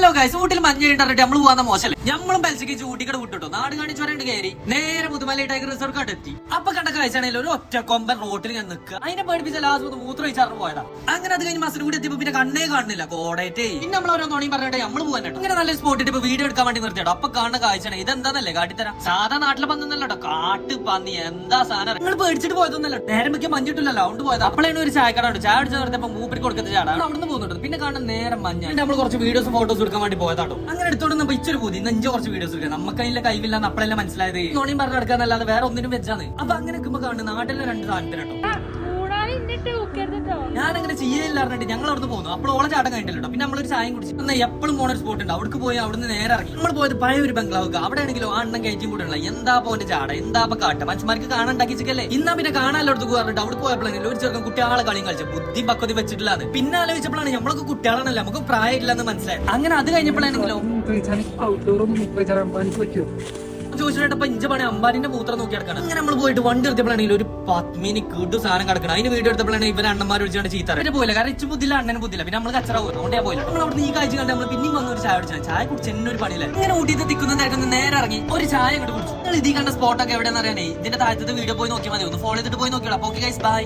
Hello guys, ഊട്ടിൽ മഞ്ഞ കഴിഞ്ഞിട്ട് നമ്മൾ പോകാൻ മോശമല്ലേ? നമ്മളും പലിശക്ക് ഊട്ടിക്കട വിട്ടിട്ടോ നാട് കാണിച്ചോരണ്ട് കയറി നേരെ മുതുമലൈ ടൈഗർ റിസോർട്ട് എത്തി. അപ്പൊ കണ്ട കാഴ്ചയാണെങ്കിൽ ഒരു ഒറ്റ കൊമ്പൻ റോട്ടിൽ ഞാൻ നിൽക്കുക. അതിനെ പേടിപ്പിച്ച ലാസ്റ്റ് മൂത്ര വെച്ചാറിന് പോയതാ. അങ്ങനെ അത് കഴിഞ്ഞ് മസിൽ കൂടി എത്തിയപ്പോ പിന്നെ കണ്ണേ കാണുന്നില്ല, കോടേറ്റേ. പിന്നെ നമ്മൾ ഓരോ നോണിയും പറഞ്ഞിട്ട് നമ്മൾ പോകാൻ കേട്ടോ. ഇങ്ങനെ നല്ല സ്പോട്ട് ഇപ്പൊ വീഡിയോ എടുക്കാൻ വേണ്ടി നിർത്തിയോ. അപ്പൊ കാണുന്ന കാഴ്ചയാണ് ഇതെന്താന്നല്ലേ കാട്ടിത്തരാം. സാധാ നാട്ടിലെ പന്നല്ലോ, കാട്ട് പന്നി എന്താ സാധനം. നിങ്ങൾ പേടിച്ചിട്ട് പോയതൊന്നല്ലോ, നേരം വെക്കാൻ മഞ്ഞിട്ടില്ലല്ലോ, അതുകൊണ്ട് പോയത്. അപ്പോഴാണ് ഒരു ചായക്കട ചായ അടിച്ച് നിർത്തിയപ്പോ മൂപ്പരി കൊടുക്കുന്ന ചാടാ അവിടുന്ന് പോകുന്നുണ്ട്. പിന്നെ കാണുന്ന നേരം മഞ്ഞ. നമ്മൾ കുറച്ച് വീഡിയോസും ഫോട്ടോസ് എടുക്കാൻ വേണ്ടി പോയതാട്ടോ. അങ്ങനെ എടുത്തോണ്ട് ഇച്ചൊരു പൂതി നെഞ്ചോ കുറച്ച് വീഡിയോസ് എടുക്കാം. നമുക്ക് അതിന്റെ കൈവില്ലാന്ന് അപ്പോഴെല്ലാം മനസ്സിലായത്. നോണിയും പറഞ്ഞു എടുക്കാന്നല്ലാതെ വേറെ ഒന്നിനും വെച്ചാണ്. അപ്പൊ അങ്ങനെ നിൽക്കുമ്പോ കാണുന്ന നാട്ടിലെ രണ്ട് സാധനത്തിനോ ഞാനങ്ങനെ ചെയ്യില്ലാറിഞ്ഞിട്ട് ഞങ്ങൾ അവിടുന്ന് പോകുന്നു. അപ്പോൾ ഓളെ ചാട്ടം കഴിഞ്ഞിട്ടോ. പിന്നെ നമ്മളൊരു ചായം കുടിച്ചു. എന്നാൽ എപ്പോഴും പോണ ഒരു സ്പോട്ട് ഉണ്ട്, അവിടേക്ക് പോയി അവിടുന്ന് നേരെ ഇറങ്ങി. നമ്മൾ പോയത് പഴയ ഒരു ബംഗ്ലാവ്. അവിടെ ആണെങ്കിലും ആ എണ്ണം കയറ്റിയും കൂടെ ഉള്ള എന്താ പോന്റെ ചാട, എന്താ കാട്ട മനുഷ്യന്മാർക്ക് കാണാൻ ഉണ്ടാക്കിച്ചല്ലേ. ഇന്നാ പിന്നെ കാണാനോടത്ത് പോകാറുണ്ട്. അവിടെ പോയപ്പോഴെങ്കിലും ഒരു ചെറുക്കം കുട്ടികളെ കളിയും കളിച്ചു ബുദ്ധി പക്വതി വെച്ചിട്ടില്ലാന്ന്. പിന്നെ ആലോചിച്ചപ്പോഴാണ് നമ്മളൊക്കെ കുട്ടികളാണല്ലോ, നമുക്ക് പ്രായമില്ലെന്ന് മനസ്സിലായി. അങ്ങനെ അത് കഴിഞ്ഞപ്പോഴാണെങ്കിലോ ചോദിച്ചിട്ടപ്പോ ഇഞ്ച പണി അമ്പാനിന്റെ മൂത്രം നോക്കി കിടക്കണം. അങ്ങനെ നമ്മൾ പോയിട്ട് വണ്ടി എടുത്തപ്പോഴാണെങ്കിൽ ഒരു 10 മിനിറ്റ് കിട്ടു സാധനം കിടക്കണം. അതിന് വീഡിയോ എടുത്തപ്പോഴാണ് ഇവരെ അണ്ണന്മാർ വിളിച്ചാണ് ചീത്ത. പിന്നെ പോയില്ല, കാരണം ഇച്ചു ബുദ്ധില്ല അണ്ണന് ബുദ്ധില്ല. പിന്നെ നമ്മൾ കച്ചറ പോകും, അതുകൊണ്ടേ പോയില്ല. നമ്മൾ അവിടെ ഈ കാഴ്ച കണ്ട് നമ്മൾ പിന്നെയും വന്ന ഒരു ചായ കുടിച്ചാൽ ചായ കുടിച്ച് എന്നെ ഒരു പണിയില്ല. ഇങ്ങനെ ഊട്ടിയിട്ട് തിക്കുന്ന തിരക്കുന്ന നേരെ ഇറങ്ങി ഒരു ചായ അങ്ങോട്ട് കുടിച്ചു. നിങ്ങൾ ഇതീ കണ്ട സ്പോട്ടൊക്കെ എവിടെയെന്ന് അറിയാനേ ഇതിന്റെ താഴത്തെ വീഡിയോ പോയി നോക്കിയാൽ മതി. ഒന്ന് ഫോളോ ചെയ്തിട്ട് പോയി നോക്കിയാൽ. Okay guys, by.